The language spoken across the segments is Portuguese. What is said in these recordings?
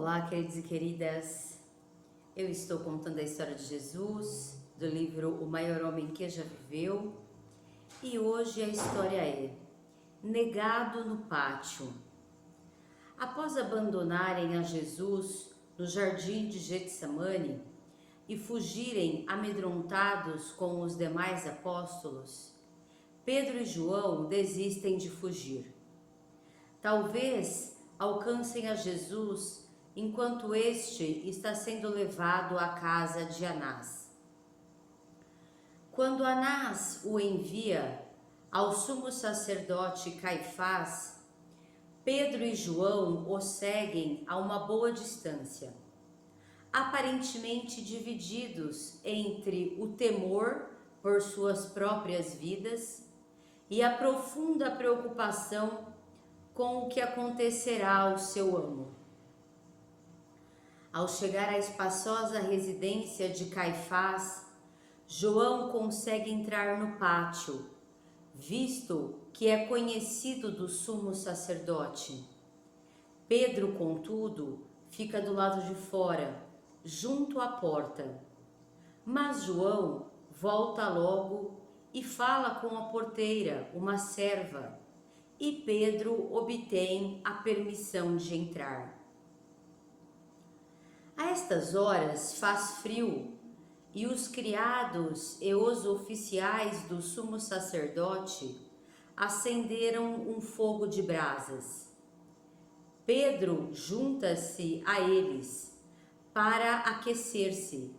Olá, queridos e queridas. Eu estou contando a história de Jesus, do livro O Maior Homem que Já Viveu, e hoje a história é Negado no Pátio. Após abandonarem a Jesus no jardim de Getsemane e fugirem amedrontados com os demais apóstolos, Pedro e João desistem de fugir. Talvez alcancem a Jesus enquanto este está sendo levado à casa de Anás. Quando Anás o envia ao sumo sacerdote Caifás, Pedro e João o seguem a uma boa distância, aparentemente divididos entre o temor por suas próprias vidas e a profunda preocupação com o que acontecerá ao seu amo. Ao chegar à espaçosa residência de Caifás, João consegue entrar no pátio, visto que é conhecido do sumo sacerdote. Pedro, contudo, fica do lado de fora, junto à porta. Mas João volta logo e fala com a porteira, uma serva, e Pedro obtém a permissão de entrar. A estas horas faz frio e os criados e os oficiais do sumo sacerdote acenderam um fogo de brasas. Pedro junta-se a eles para aquecer-se,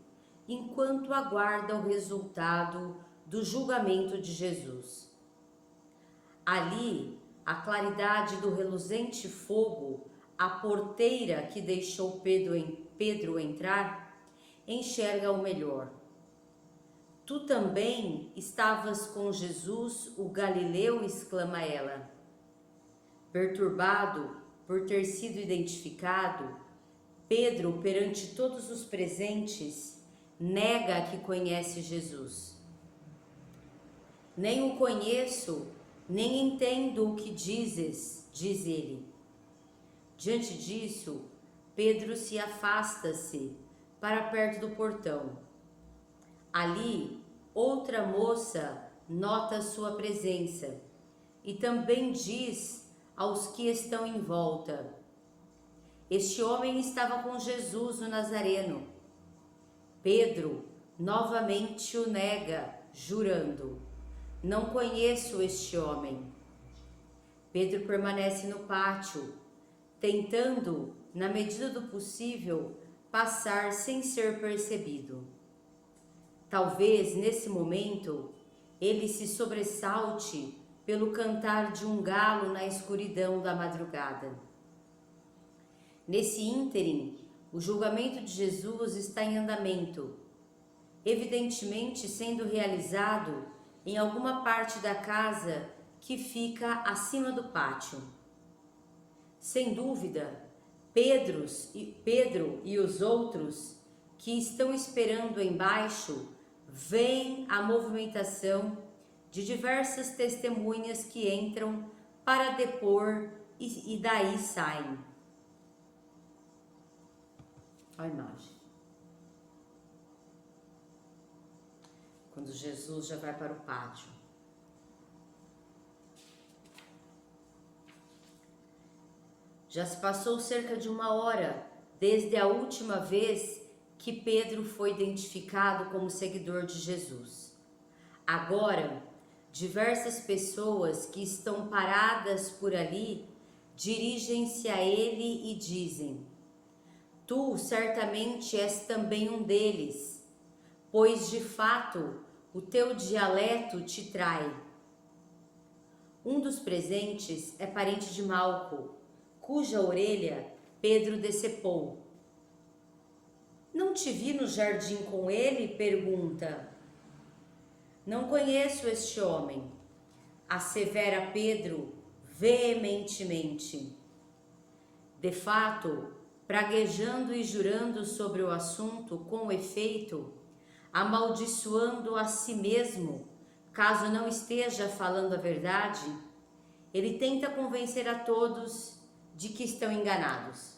enquanto aguarda o resultado do julgamento de Jesus. Ali, a claridade do reluzente fogo, a porteira que deixou Pedro entrar, enxerga o melhor. Tu também estavas com Jesus, o Galileu, exclama ela. Perturbado por ter sido identificado, Pedro, perante todos os presentes, nega que conhece Jesus. Nem o conheço, nem entendo o que dizes, diz ele. Diante disso, Pedro se afasta-se para perto do portão. Ali, outra moça nota sua presença e também diz aos que estão em volta: este homem estava com Jesus o Nazareno. Pedro novamente o nega, jurando: não conheço este homem. Pedro permanece no pátio, tentando, na medida do possível, passar sem ser percebido. Talvez, nesse momento, ele se sobressalte pelo cantar de um galo na escuridão da madrugada. Nesse ínterim, o julgamento de Jesus está em andamento, evidentemente sendo realizado em alguma parte da casa que fica acima do pátio. Sem dúvida, Pedro e os outros que estão esperando embaixo veem a movimentação de diversas testemunhas que entram para depor e daí saem. Olha a imagem. Quando Jesus já vai para o pátio. Já se passou cerca de 1 hora desde a última vez que Pedro foi identificado como seguidor de Jesus. Agora, diversas pessoas que estão paradas por ali dirigem-se a ele e dizem: tu certamente és também um deles, pois de fato o teu dialeto te trai. Um dos presentes é parente de Malco, cuja orelha Pedro decepou. Não te vi no jardim com ele? Pergunta. Não conheço este homem, assevera Pedro veementemente. De fato, praguejando e jurando sobre o assunto, com efeito, amaldiçoando a si mesmo, caso não esteja falando a verdade, ele tenta convencer a todos de que estão enganados.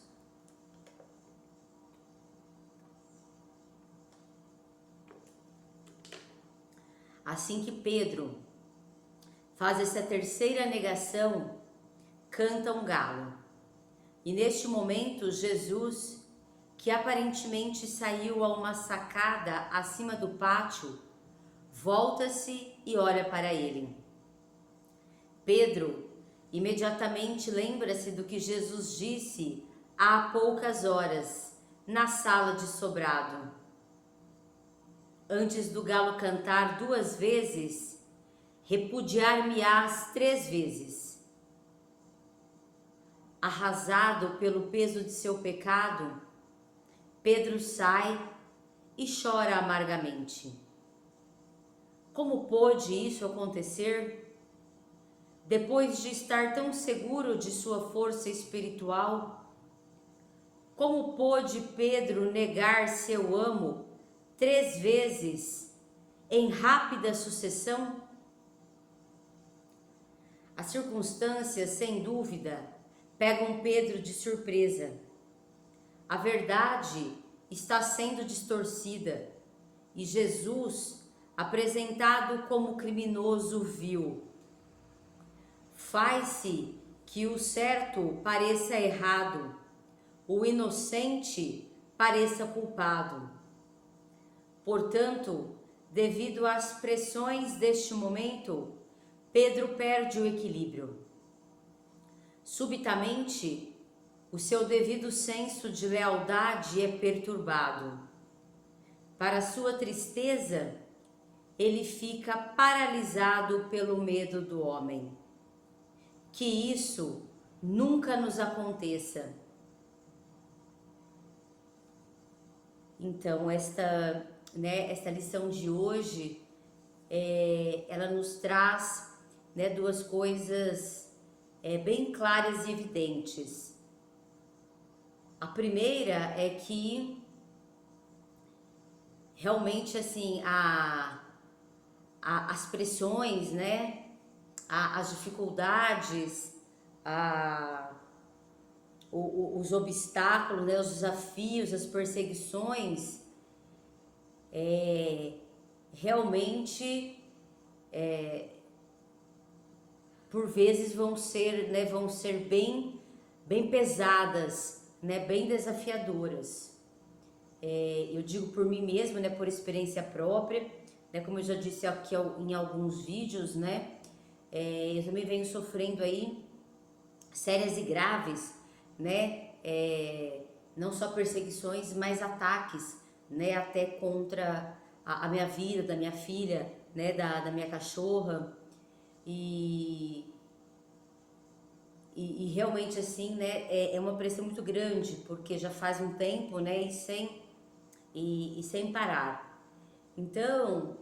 assim que Pedro faz essa terceira negação, canta um galo. E neste momento, Jesus, que aparentemente saiu a uma sacada acima do pátio, volta-se e olha para ele. Pedro imediatamente lembra-se do que Jesus disse há poucas horas, na sala de sobrado. Antes do galo cantar 2 vezes, repudiar-me-ás 3 vezes. Arrasado pelo peso de seu pecado, Pedro sai e chora amargamente. Como pôde isso acontecer? Depois de estar tão seguro de sua força espiritual, como pôde Pedro negar seu amo 3 vezes em rápida sucessão? As circunstâncias, sem dúvida, pegam Pedro de surpresa. A verdade está sendo distorcida e Jesus, apresentado como criminoso vil. Faz-se que o certo pareça errado, o inocente pareça culpado. Portanto, devido às pressões deste momento, Pedro perde o equilíbrio. Subitamente, o seu devido senso de lealdade é perturbado. Para sua tristeza, ele fica paralisado pelo medo do homem. Que isso nunca nos aconteça. Então, esta lição de hoje, ela nos traz, 2 coisas bem claras e evidentes. A primeira é que realmente assim as pressões, as dificuldades, os obstáculos, os desafios, as perseguições, realmente por vezes vão ser bem pesadas, bem desafiadoras. Eu digo por mim mesma, por experiência própria, como eu já disse aqui em alguns vídeos, eu também venho sofrendo aí sérias e graves, não só perseguições, mas ataques, até contra a minha vida, da minha filha, da minha cachorra, e realmente assim, é uma pressão muito grande, porque já faz um tempo, e sem parar. Então,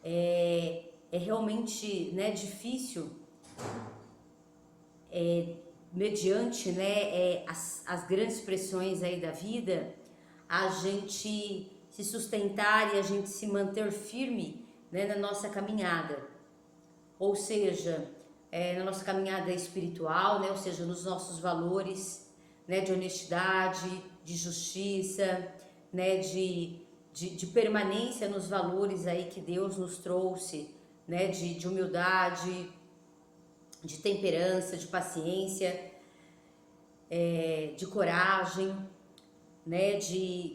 é realmente, difícil, mediante, as grandes pressões aí da vida, a gente se sustentar e a gente se manter firme, na nossa caminhada. Ou seja, na nossa caminhada espiritual, ou seja, nos nossos valores, de honestidade, de justiça, de permanência nos valores aí que Deus nos trouxe, de humildade, de temperança, de paciência, de coragem,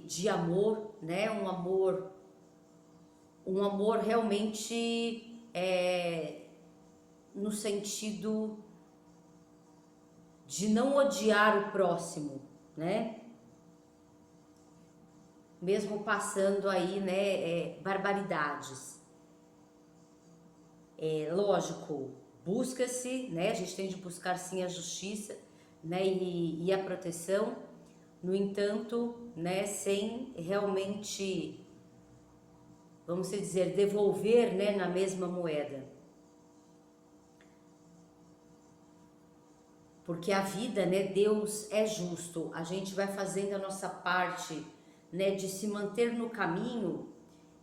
de amor, um amor realmente no sentido de não odiar o próximo, mesmo passando aí, barbaridades. Lógico, busca-se, a gente tem de buscar sim a justiça, e a proteção, no entanto, sem realmente, vamos dizer, devolver, na mesma moeda. Porque a vida, Deus é justo, a gente vai fazendo a nossa parte, de se manter no caminho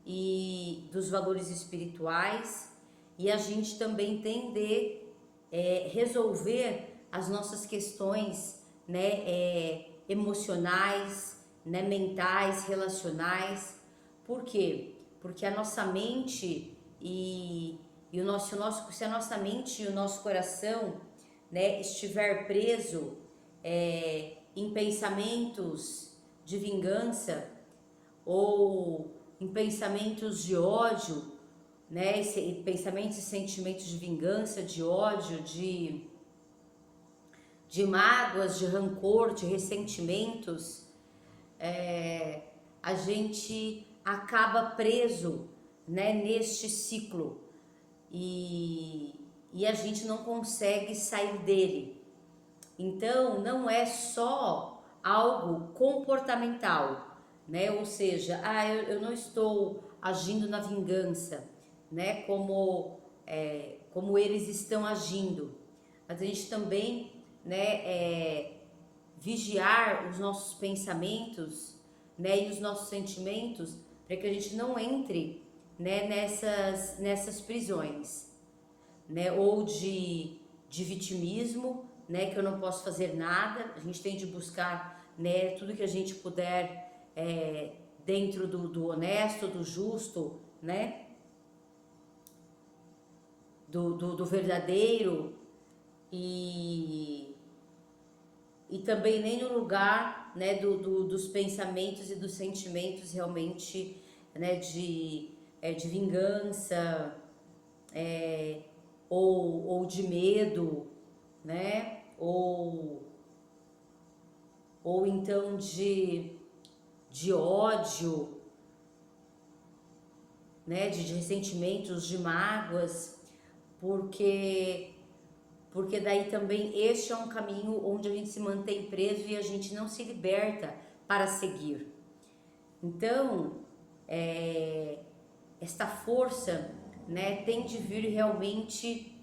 e dos valores espirituais, e a gente também tem de resolver as nossas questões, emocionais, mentais, relacionais. Por quê? Porque a nossa mente, e se a nossa mente e o nosso coração, né, estiver preso em pensamentos de vingança ou em pensamentos de ódio, né, pensamentos e sentimentos de vingança, de ódio, de mágoas, de rancor, de ressentimentos, a gente acaba preso, né, neste ciclo e a gente não consegue sair dele. Então, não é só algo comportamental, né? Ou seja, eu não estou agindo na vingança, né? Como eles estão agindo. Mas a gente também, né? Vigiar os nossos pensamentos, né? E os nossos sentimentos, para que a gente não entre, né? Nessas prisões, né? Ou de vitimismo, né? Que eu não posso fazer nada. A gente tem de buscar, né? Tudo que a gente puder dentro do honesto, do justo, né? Do verdadeiro e também nem no lugar, né? Dos pensamentos e dos sentimentos realmente, né? De vingança, ou de medo, né? Ou então de ódio, né? De ressentimentos, de mágoas, porque daí também este é um caminho onde a gente se mantém preso e a gente não se liberta para seguir. Então, esta força, né, tem de vir realmente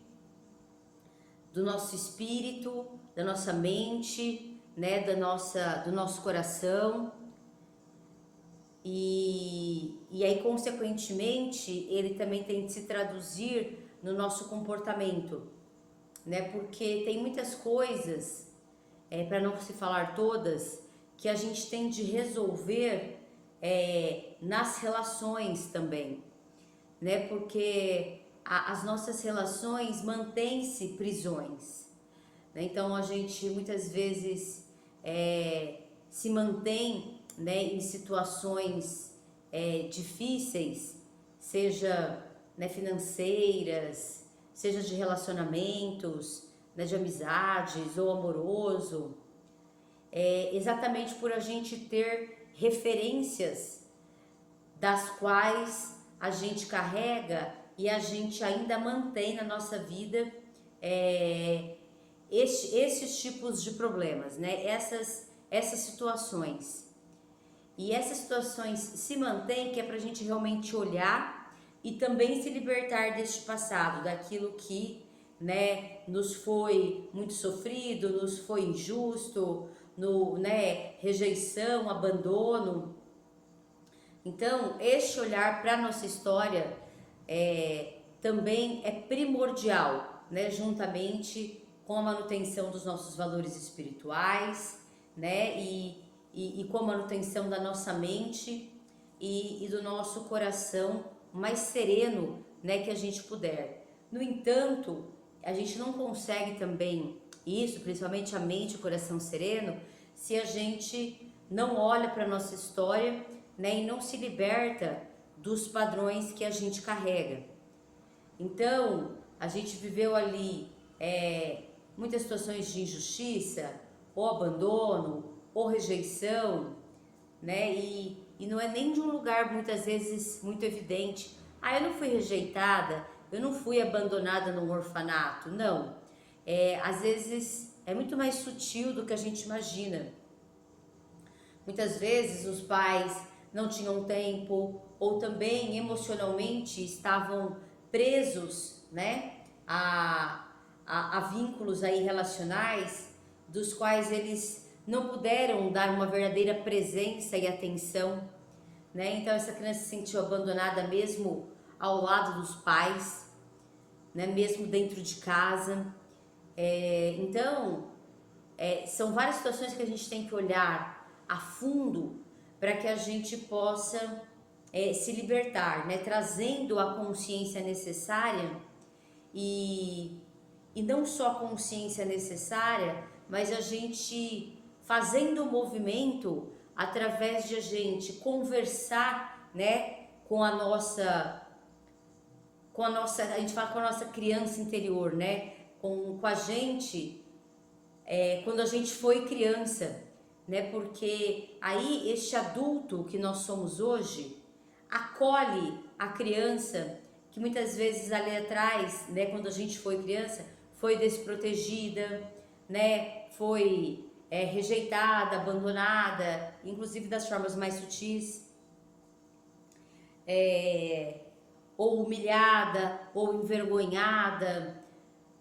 do nosso espírito, da nossa mente, né, do nosso coração. E aí, consequentemente, ele também tem de se traduzir no nosso comportamento, né? Porque tem muitas coisas, para não se falar todas, que a gente tem de resolver nas relações também, né? Porque as nossas relações mantêm-se prisões, né? Então a gente muitas vezes se mantém, né, em situações difíceis, seja, né, financeiras, seja de relacionamentos, né, de amizades ou amoroso, exatamente por a gente ter referências das quais a gente carrega e a gente ainda mantém na nossa vida esses tipos de problemas, né? Essas situações. E essas situações se mantêm, que é para a gente realmente olhar e também se libertar deste passado, daquilo que, né, nos foi muito sofrido, nos foi injusto, né, rejeição, abandono. Então, este olhar para a nossa história também é primordial, né, juntamente com a manutenção dos nossos valores espirituais, né, e com a manutenção da nossa mente e do nosso coração mais sereno, né, que a gente puder. No entanto, a gente não consegue também isso, principalmente a mente e o coração sereno, se a gente não olha para a nossa história, né, e não se liberta dos padrões que a gente carrega. Então, a gente viveu ali muitas situações de injustiça, ou abandono, ou rejeição, né? E não é nem de um lugar muitas vezes muito evidente. Eu não fui rejeitada, eu não fui abandonada num orfanato. Não. Às vezes é muito mais sutil do que a gente imagina. Muitas vezes os pais não tinham tempo ou também emocionalmente estavam presos, né, a vínculos aí relacionais dos quais eles não puderam dar uma verdadeira presença e atenção, né? Então essa criança se sentiu abandonada mesmo ao lado dos pais, né, mesmo dentro de casa. Então, são várias situações que a gente tem que olhar a fundo para que a gente possa se libertar, né? Trazendo a consciência necessária e não só a consciência necessária, mas a gente fazendo o movimento através de a gente conversar, né, a gente fala com a nossa criança interior, né, com a gente, quando a gente foi criança, né, porque aí este adulto que nós somos hoje acolhe a criança que muitas vezes ali atrás, né, quando a gente foi criança, foi desprotegida, né, foi rejeitada, abandonada, inclusive das formas mais sutis, ou humilhada, ou envergonhada,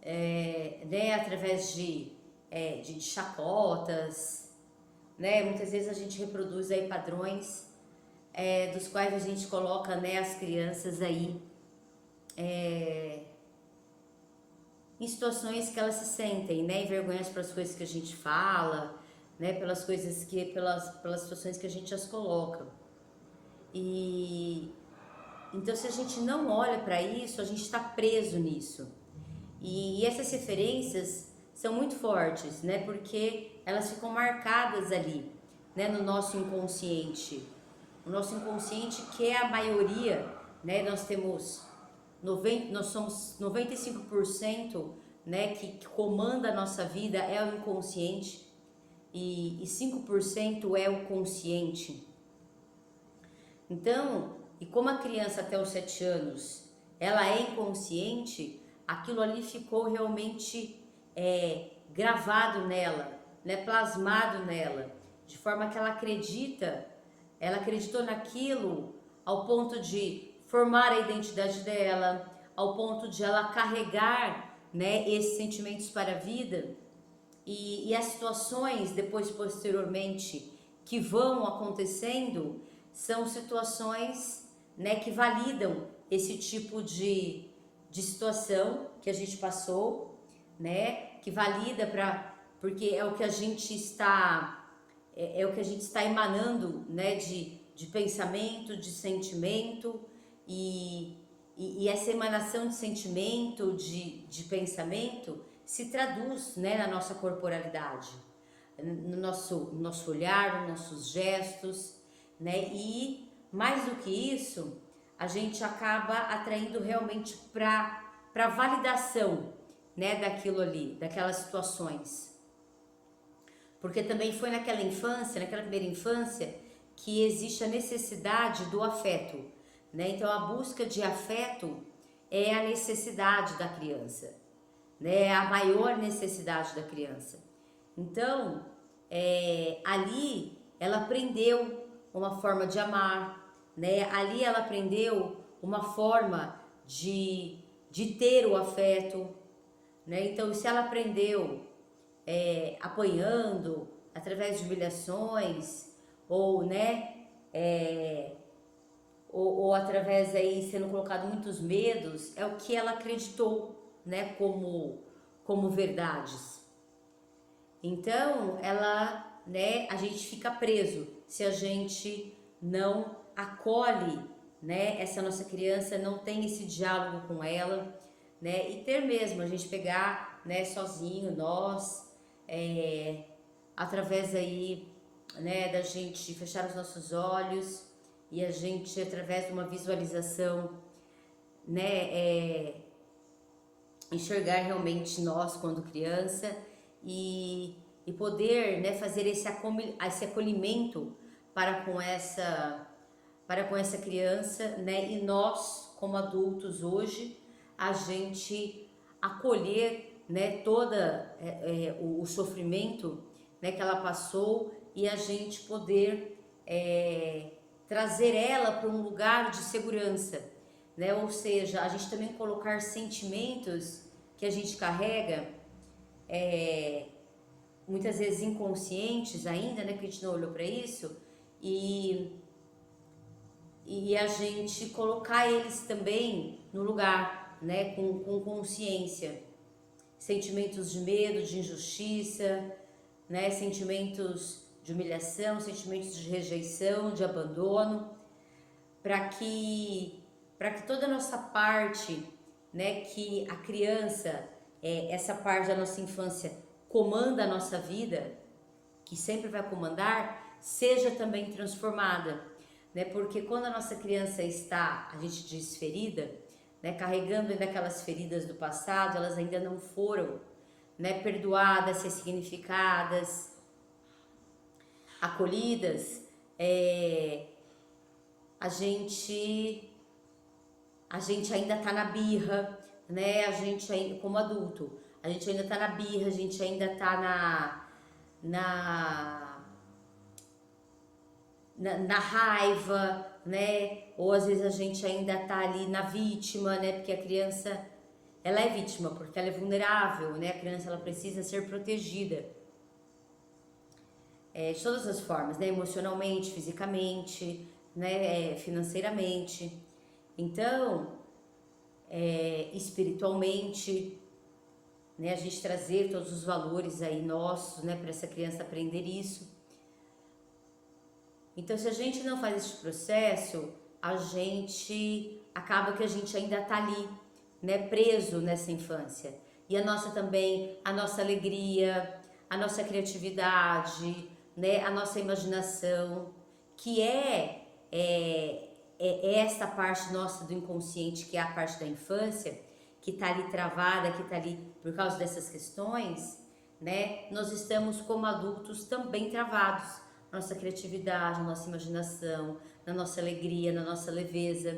né, através de chacotas, né, muitas vezes a gente reproduz aí padrões dos quais a gente coloca, né, as crianças aí em situações que elas se sentem, né, envergonhadas pelas coisas que a gente fala, né, pelas situações que a gente as coloca. E então, se a gente não olha para isso, a gente está preso nisso. E essas referências são muito fortes, né, porque elas ficam marcadas ali, né, no nosso inconsciente. O nosso inconsciente, que é a maioria, né, nós somos 95%, né, que comanda a nossa vida é o inconsciente e 5% é o consciente. Então, e como a criança até os 7 anos, ela é inconsciente, aquilo ali ficou realmente gravado nela, né, plasmado nela, de forma que ela acreditou naquilo ao ponto de formar a identidade dela, ao ponto de ela carregar, né, esses sentimentos para a vida e as situações depois, posteriormente, que vão acontecendo, são situações, né, que validam esse tipo de situação que a gente passou, né, que valida porque é o que a gente está o que a gente está emanando, né, de pensamento, de sentimento e essa emanação de sentimento, de pensamento se traduz, né, na nossa corporalidade, no nosso olhar, nos nossos gestos, né, e mais do que isso, a gente acaba atraindo realmente para validação, né, daquilo ali, daquelas situações. Porque também foi naquela primeira infância, que existe a necessidade do afeto, né? Então a busca de afeto é a necessidade da criança, né? É a maior necessidade da criança. Então, ali ela aprendeu uma forma de amar, né? Ali ela aprendeu uma forma de ter o afeto, né? Então, se ela aprendeu apanhando, através de humilhações, ou, né, ou através aí sendo colocado muitos medos, é o que ela acreditou, né, como verdades. Então, né, a gente fica preso se a gente não acolhe, né, essa nossa criança, não tem esse diálogo com ela, né, e ter mesmo, a gente pegar, né, sozinho, nós, através aí, né, da gente fechar os nossos olhos e a gente, através de uma visualização, né, enxergar realmente nós quando criança e poder, né, fazer esse acolhimento para com essa criança, né, e nós como adultos hoje a gente acolher, né, toda o sofrimento, né, que ela passou e a gente poder trazer ela para um lugar de segurança, né? Ou seja, a gente também colocar sentimentos que a gente carrega, muitas vezes inconscientes ainda, né? Que a gente não olhou para isso e a gente colocar eles também no lugar, né? Com consciência, sentimentos de medo, de injustiça, né? Sentimentos de humilhação, sentimentos de rejeição, de abandono, para que toda a nossa parte, né, que a criança, essa parte da nossa infância comanda a nossa vida, que sempre vai comandar, seja também transformada, né? Porque quando a nossa criança está, a gente diz ferida, né, carregando ainda aquelas feridas do passado, elas ainda não foram, né, perdoadas, ressignificadas, acolhidas, a gente ainda tá na birra, né? A gente ainda, como adulto, a gente ainda tá na birra, a gente ainda tá na raiva, né? Ou às vezes a gente ainda tá ali na vítima, né? Porque a criança, ela é vítima porque ela é vulnerável, né? A criança, ela precisa ser protegida, de todas as formas, né? Emocionalmente, fisicamente, né? Financeiramente. Então, espiritualmente, né? A gente trazer todos os valores aí nossos, né? Para essa criança aprender isso. Então, se a gente não faz esse processo, a gente acaba que a gente ainda tá ali, né? Preso nessa infância. E a nossa também, a nossa alegria, a nossa criatividade, né? A nossa imaginação, que é essa parte nossa do inconsciente, que é a parte da infância, que tá ali travada, que tá ali por causa dessas questões, né? Nós estamos como adultos também travados. Nossa criatividade, na nossa imaginação, na nossa alegria, na nossa leveza,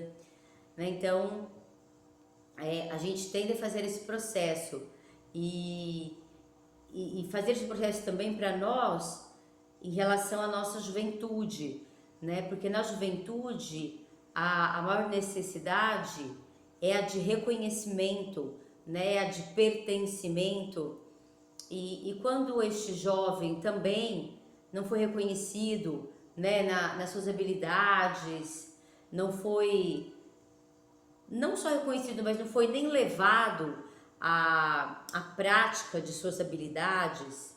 né? Então, a gente tende a fazer esse processo e fazer esse processo também para nós em relação à nossa juventude, né? Porque na juventude a maior necessidade é a de reconhecimento, né? A de pertencimento. E quando este jovem também não foi reconhecido, né, nas suas habilidades, não foi não só reconhecido, mas não foi nem levado à prática de suas habilidades,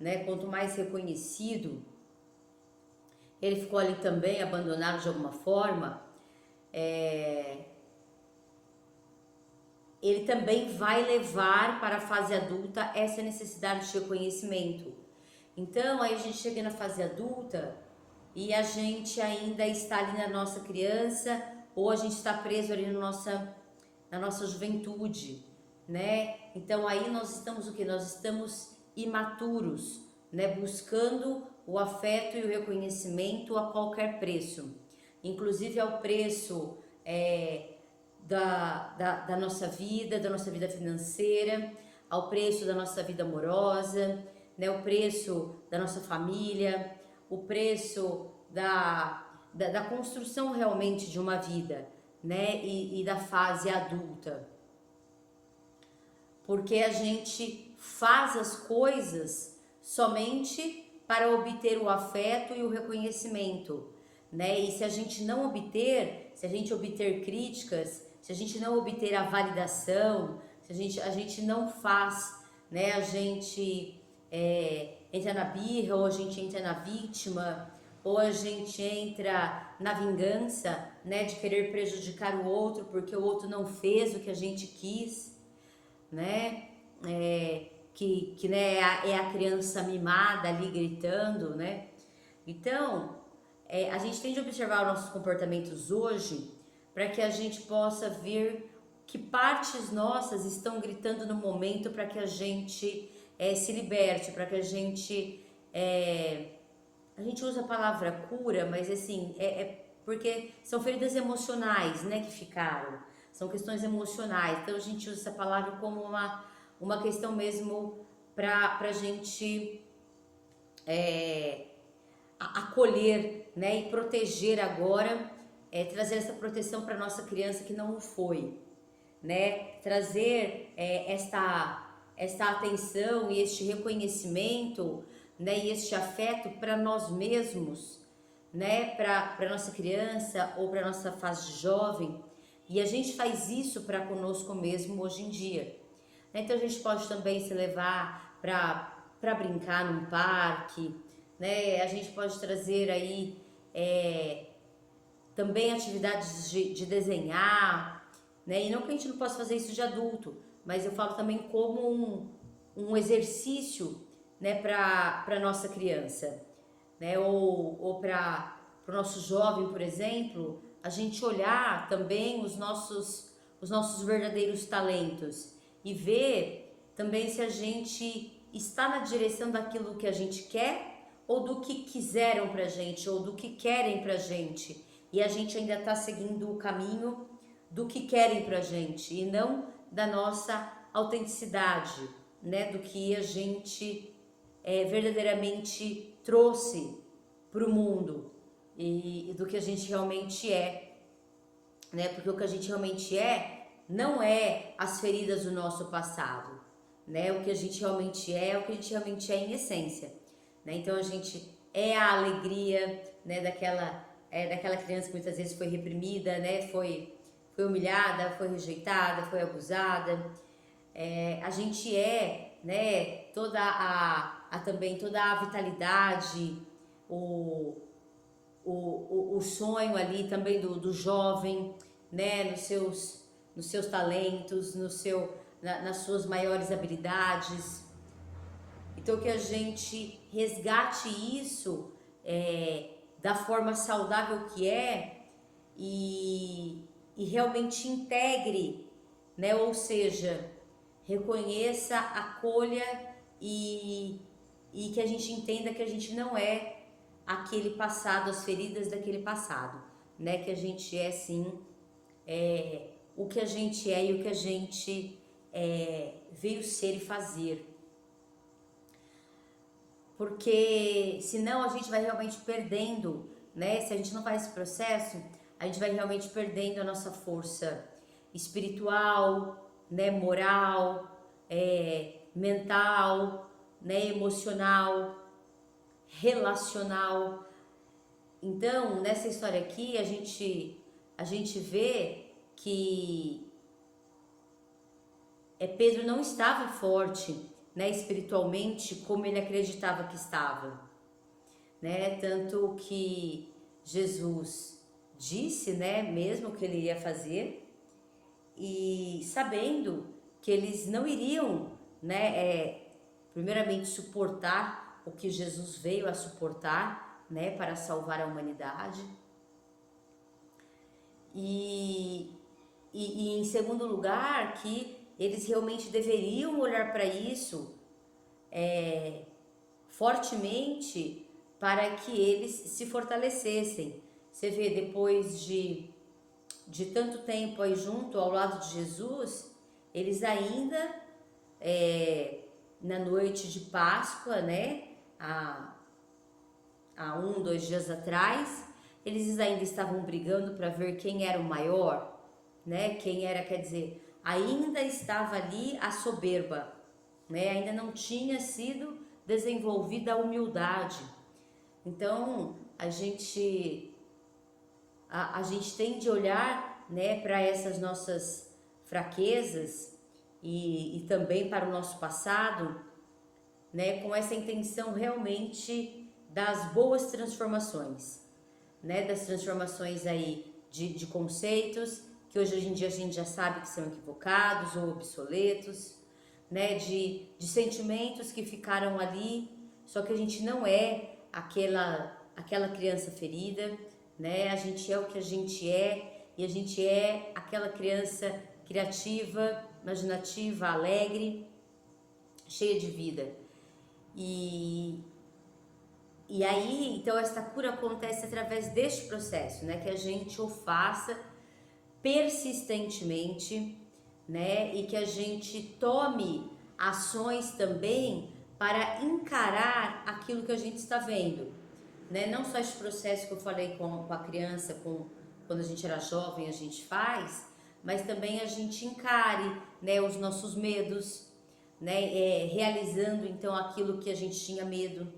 né? Quanto mais reconhecido, ele ficou ali também abandonado de alguma forma, ele também vai levar para a fase adulta essa necessidade de reconhecimento. Então, aí a gente chega na fase adulta e a gente ainda está ali na nossa criança ou a gente está preso ali na nossa juventude, né? Então, aí nós estamos o quê? Nós estamos imaturos, né? Buscando o afeto e o reconhecimento a qualquer preço, inclusive ao preço da nossa vida financeira, ao preço da nossa vida amorosa, né, o preço da nossa família, o preço da construção realmente de uma vida, né, e da fase adulta. Porque a gente faz as coisas somente para obter o afeto e o reconhecimento, né? E se a gente não obter, se a gente obter críticas, se a gente não obter a validação, se a gente não faz, né? A gente entra na birra, ou a gente entra na vítima, ou a gente entra na vingança, né? De querer prejudicar o outro porque o outro não fez o que a gente quis, né? Né, é a criança mimada ali gritando, né? Então, a gente tem de observar os nossos comportamentos hoje para que a gente possa ver que partes nossas estão gritando no momento para que a gente se liberte, para que a gente usa a palavra cura, mas assim, porque são feridas emocionais, né, que ficaram, são questões emocionais, então a gente usa essa palavra como uma questão mesmo para a gente acolher, né, e proteger agora, trazer essa proteção para nossa criança que não o foi, né, trazer esta atenção e este reconhecimento, né, e este afeto para nós mesmos, né, para nossa criança ou para nossa fase jovem, e a gente faz isso para conosco mesmo hoje em dia. Então a gente pode também se levar para brincar num parque, né? A gente pode trazer aí também atividades de desenhar, né? E não que a gente não possa fazer isso de adulto, mas eu falo também como um exercício, né, para nossa criança, né? Ou para o nosso jovem, por exemplo, a gente olhar também os nossos verdadeiros talentos e ver também se a gente está na direção daquilo que a gente quer ou do que quiseram pra gente ou do que querem pra gente, e a gente ainda está seguindo o caminho do que querem pra gente e não da nossa autenticidade, né, do que a gente verdadeiramente trouxe para o mundo e do que a gente realmente é, né? Porque o que a gente realmente não é as feridas do nosso passado, né? O que a gente realmente é o que a gente realmente é em essência, né? Então a gente é a alegria, né? Daquela criança que muitas vezes foi reprimida, né? Foi humilhada, foi rejeitada, foi abusada. A gente né? Também toda a vitalidade, o sonho ali também do jovem, né, nos seus talentos, nas suas maiores habilidades. Então que a gente resgate isso da forma saudável que e realmente integre, né, ou seja, reconheça, acolha e que a gente entenda que a gente não é aquele passado, as feridas daquele passado, né? Que a gente é sim o que a gente é e o que a gente veio ser e fazer. Porque senão a gente vai realmente perdendo, né? Se a gente não faz esse processo, a gente vai realmente perdendo a nossa força espiritual, né? Moral, mental, né? Emocional, relacional. Então, nessa história aqui, a gente vê que Pedro não estava forte, né, espiritualmente como ele acreditava que estava, né? Tanto que Jesus disse, né, mesmo que ele iria fazer e sabendo que eles não iriam, né, primeiramente suportar o que Jesus veio a suportar, né, para salvar a humanidade. E em segundo lugar, que eles realmente deveriam olhar para isso fortemente para que eles se fortalecessem. Você vê, depois de tanto tempo aí junto ao lado de Jesus, eles ainda na noite de Páscoa, né, há 2 dias atrás, eles ainda estavam brigando para ver quem era o maior, né? Quem era, quer dizer, ainda estava ali a soberba, né? Ainda não tinha sido desenvolvida a humildade. Então, a gente tem de olhar, né, para essas nossas fraquezas e também para o nosso passado, né, com essa intenção realmente das boas transformações, né, das transformações aí de conceitos que hoje em dia a gente já sabe que são equivocados ou obsoletos, né, de sentimentos que ficaram ali, só que a gente não é aquela criança ferida, né, a gente é o que a gente é e a gente é aquela criança criativa, imaginativa, alegre, cheia de vida. E aí, então, essa cura acontece através deste processo, né? Que a gente o faça persistentemente, né? E que a gente tome ações também para encarar aquilo que a gente está vendo, né? Não só esse processo que eu falei com a criança, quando a gente era jovem, a gente faz, mas também a gente encare, né, os nossos medos, né, realizando então aquilo que a gente tinha medo,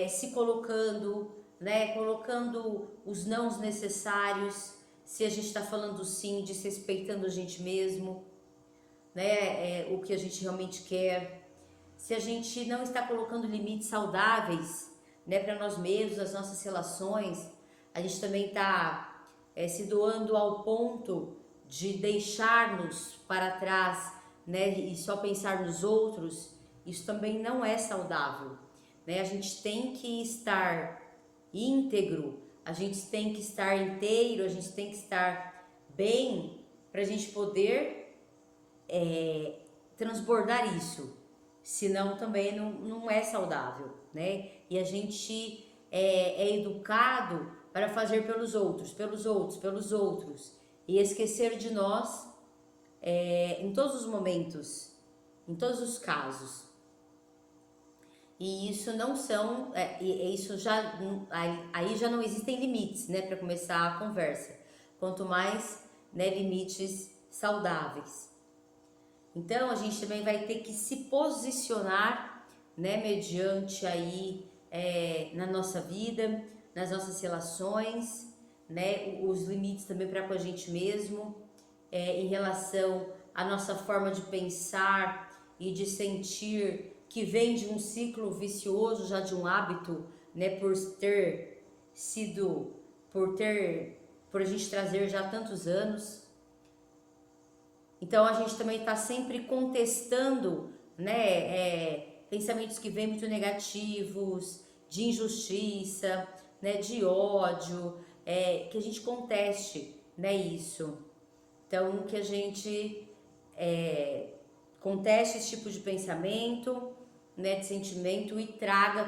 se colocando, né, colocando os nãos necessários, se a gente está falando sim, desrespeitando a gente mesmo, né, o que a gente realmente quer, se a gente não está colocando limites saudáveis, né, para nós mesmos, as nossas relações, a gente também está se doando ao ponto de deixar-nos para trás, né, e só pensar nos outros, isso também não é saudável, né? A gente tem que estar íntegro, a gente tem que estar inteiro, a gente tem que estar bem para a gente poder transbordar isso, senão também não é saudável, né? E a gente é educado para fazer pelos outros, pelos outros, pelos outros, e esquecer de nós em todos os momentos, em todos os casos. E isso não são, isso já, aí já não existem limites, né, para começar a conversa. Quanto mais, né, limites saudáveis. Então a gente também vai ter que se posicionar, né, mediante aí na nossa vida, nas nossas relações, né, os limites também para com a gente mesmo, em relação à nossa forma de pensar e de sentir, que vem de um ciclo vicioso, já de um hábito, né, por a gente trazer já tantos anos. Então a gente também está sempre contestando, né, pensamentos que vêm muito negativos, de injustiça, né, de ódio, que a gente conteste, né, isso. Então que a gente conteste esse tipo de pensamento, né, de sentimento, e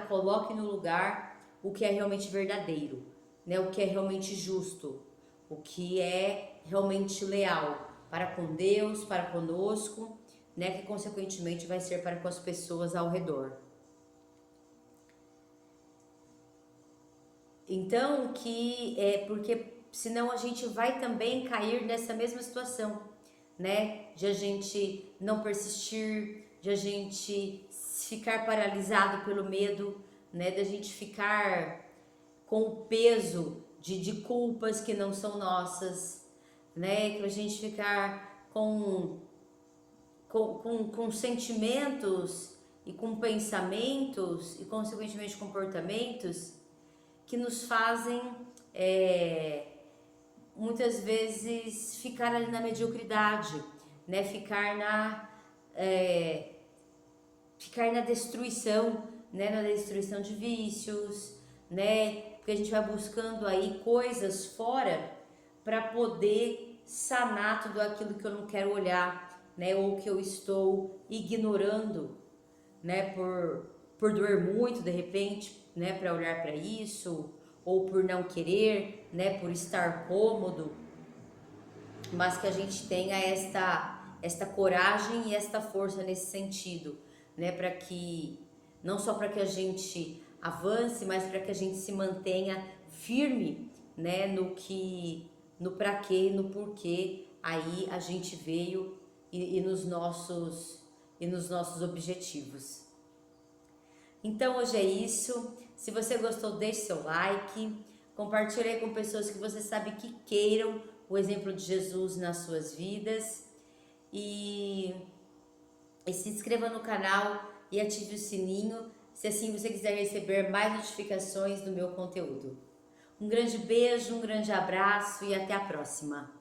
coloque no lugar o que é realmente verdadeiro, né, o que é realmente justo, o que é realmente leal para com Deus, para conosco, né, que consequentemente vai ser para com as pessoas ao redor. Então, porque senão a gente vai também cair nessa mesma situação, né, de a gente não persistir, de a gente ficar paralisado pelo medo, né, da gente ficar com o peso de culpas que não são nossas, né, que a gente ficar com sentimentos e com pensamentos e consequentemente comportamentos que nos fazem muitas vezes ficar ali na mediocridade, né, ficar na destruição, né, na destruição de vícios, né, porque a gente vai buscando aí coisas fora para poder sanar tudo aquilo que eu não quero olhar, né, ou que eu estou ignorando, né, por doer muito de repente, né, para olhar para isso, ou por não querer, né, por estar cômodo, mas que a gente tenha esta coragem e esta força nesse sentido, né, para que não só para que a gente avance, mas para que a gente se mantenha firme, né, no para quê, no porquê aí a gente veio e nos nossos objetivos. Então hoje é isso. Se você gostou, deixe seu like, compartilhe com pessoas que você sabe que queiram o exemplo de Jesus nas suas vidas e se inscreva no canal e ative o sininho, se assim você quiser receber mais notificações do meu conteúdo. Um grande beijo, um grande abraço e até a próxima!